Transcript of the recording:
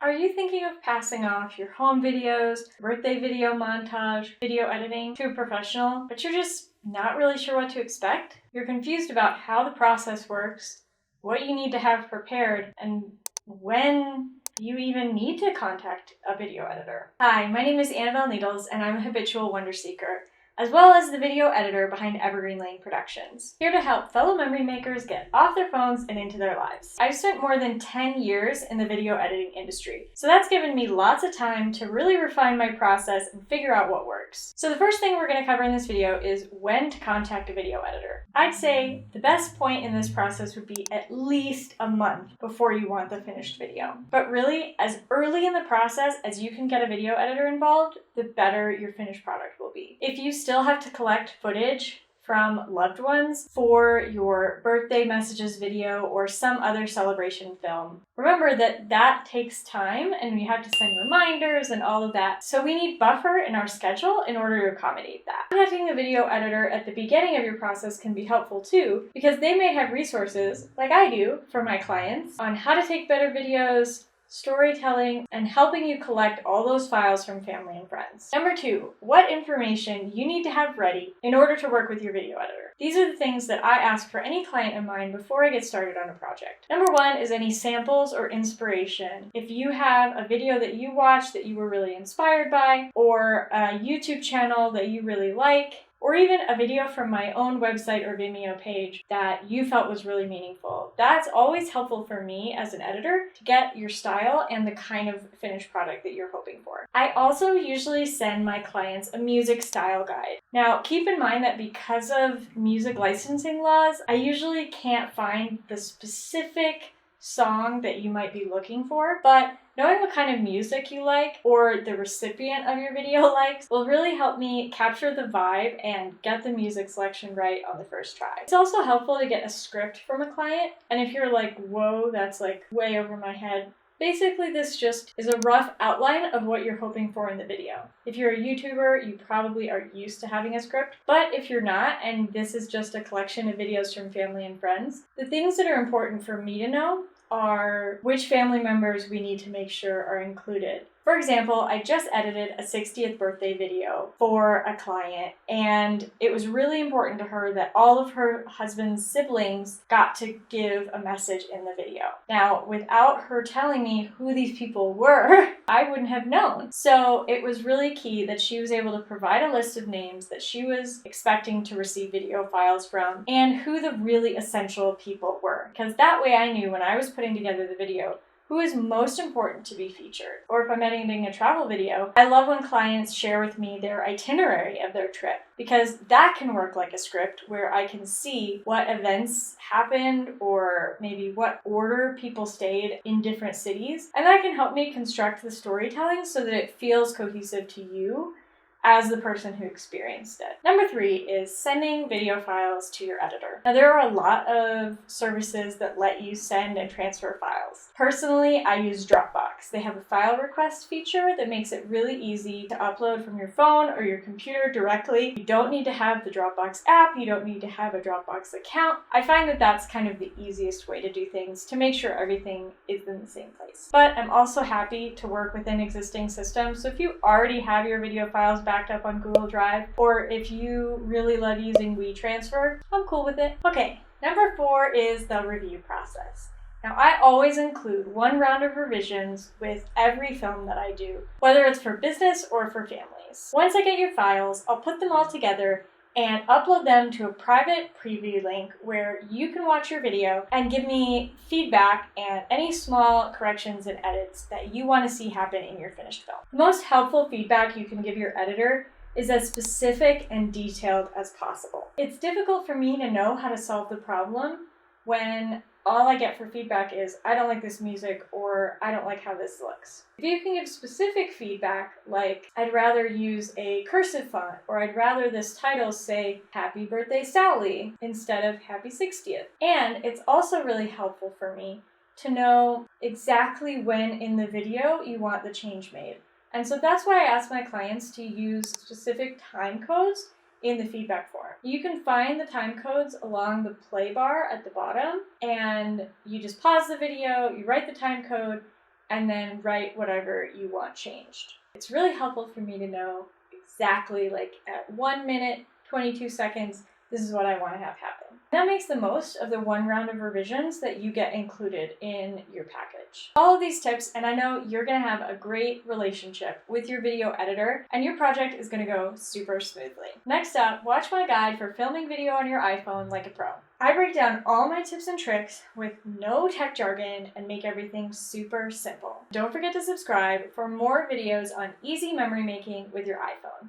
Are you thinking of passing off your home videos, birthday video montage, video editing to a professional, but you're just not really sure what to expect? You're confused about how the process works, what you need to have prepared, and when you even need to contact a video editor. Hi, my name is Annabelle Needles, and I'm a habitual wonder seeker, as well as the video editor behind Evergreen Lane Productions, here to help fellow memory makers get off their phones and into their lives. I've spent more than 10 years in the video editing industry, so that's given me lots of time to really refine my process and figure out what works. So the first thing we're going to cover in this video is when to contact a video editor. I'd say the best point in this process would be at least a month before you want the finished video. But really, as early in the process as you can get a video editor involved, the better your finished product will be. If you still have to collect footage from loved ones for your birthday messages video or some other celebration film, remember that that takes time and we have to send reminders and all of that. So we need buffer in our schedule in order to accommodate that. Contacting a video editor at the beginning of your process can be helpful too, because they may have resources, like I do for my clients, on how to take better videos, storytelling, and helping you collect all those files from family and friends. Number 2, what information you need to have ready in order to work with your video editor. These are the things that I ask for any client of mine before I get started on a project. Number 1 is any samples or inspiration. If you have a video that you watched that you were really inspired by, or a YouTube channel that you really like, or even a video from my own website or Vimeo page that you felt was really meaningful. That's always helpful for me as an editor to get your style and the kind of finished product that you're hoping for. I also usually send my clients a music style guide. Now, keep in mind that because of music licensing laws, I usually can't find the specific song that you might be looking for, but knowing what kind of music you like or the recipient of your video likes will really help me capture the vibe and get the music selection right on the first try. It's also helpful to get a script from a client, and if you're like, whoa, that's like way over my head, basically this just is a rough outline of what you're hoping for in the video. If you're a YouTuber, you probably are used to having a script, but if you're not, and this is just a collection of videos from family and friends, the things that are important for me to know are which family members we need to make sure are included. For example, I just edited a 60th birthday video for a client, and it was really important to her that all of her husband's siblings got to give a message in the video. Now, without her telling me who these people were, I wouldn't have known. So it was really key that she was able to provide a list of names that she was expecting to receive video files from and who the really essential people were. Because that way I knew when I was putting together the video who is most important to be featured. Or if I'm editing a travel video, I love when clients share with me their itinerary of their trip, because that can work like a script where I can see what events happened or maybe what order people stayed in different cities, and that can help me construct the storytelling so that it feels cohesive to you as the person who experienced it. Number 3 is sending video files to your editor. Now, there are a lot of services that let you send and transfer files. Personally, I use Dropbox. They have a file request feature that makes it really easy to upload from your phone or your computer directly. You don't need to have the Dropbox app. You don't need to have a Dropbox account. I find that that's kind of the easiest way to do things to make sure everything is in the same place. But I'm also happy to work within existing systems. So if you already have your video files backed up on Google Drive, or if you really love using WeTransfer, I'm cool with it. Okay, number 4 is the review process. Now, I always include one round of revisions with every film that I do, whether it's for business or for families. Once I get your files, I'll put them all together and upload them to a private preview link where you can watch your video and give me feedback and any small corrections and edits that you want to see happen in your finished film. The most helpful feedback you can give your editor is as specific and detailed as possible. It's difficult for me to know how to solve the problem when all I get for feedback is, I don't like this music, or I don't like how this looks. If you can give specific feedback, like, I'd rather use a cursive font, or I'd rather this title say, Happy Birthday Sally, instead of Happy 60th. And it's also really helpful for me to know exactly when in the video you want the change made. And so that's why I ask my clients to use specific time codes in the feedback form. You can find the time codes along the play bar at the bottom, and you just pause the video, you write the time code, and then write whatever you want changed. It's really helpful for me to know exactly, like at 1 minute, 22 seconds, this is what I want to have happen. That makes the most of the one round of revisions that you get included in your package. All of these tips, and I know you're going to have a great relationship with your video editor, and your project is going to go super smoothly. Next up, watch my guide for filming video on your iPhone like a pro. I break down all my tips and tricks with no tech jargon and make everything super simple. Don't forget to subscribe for more videos on easy memory making with your iPhone.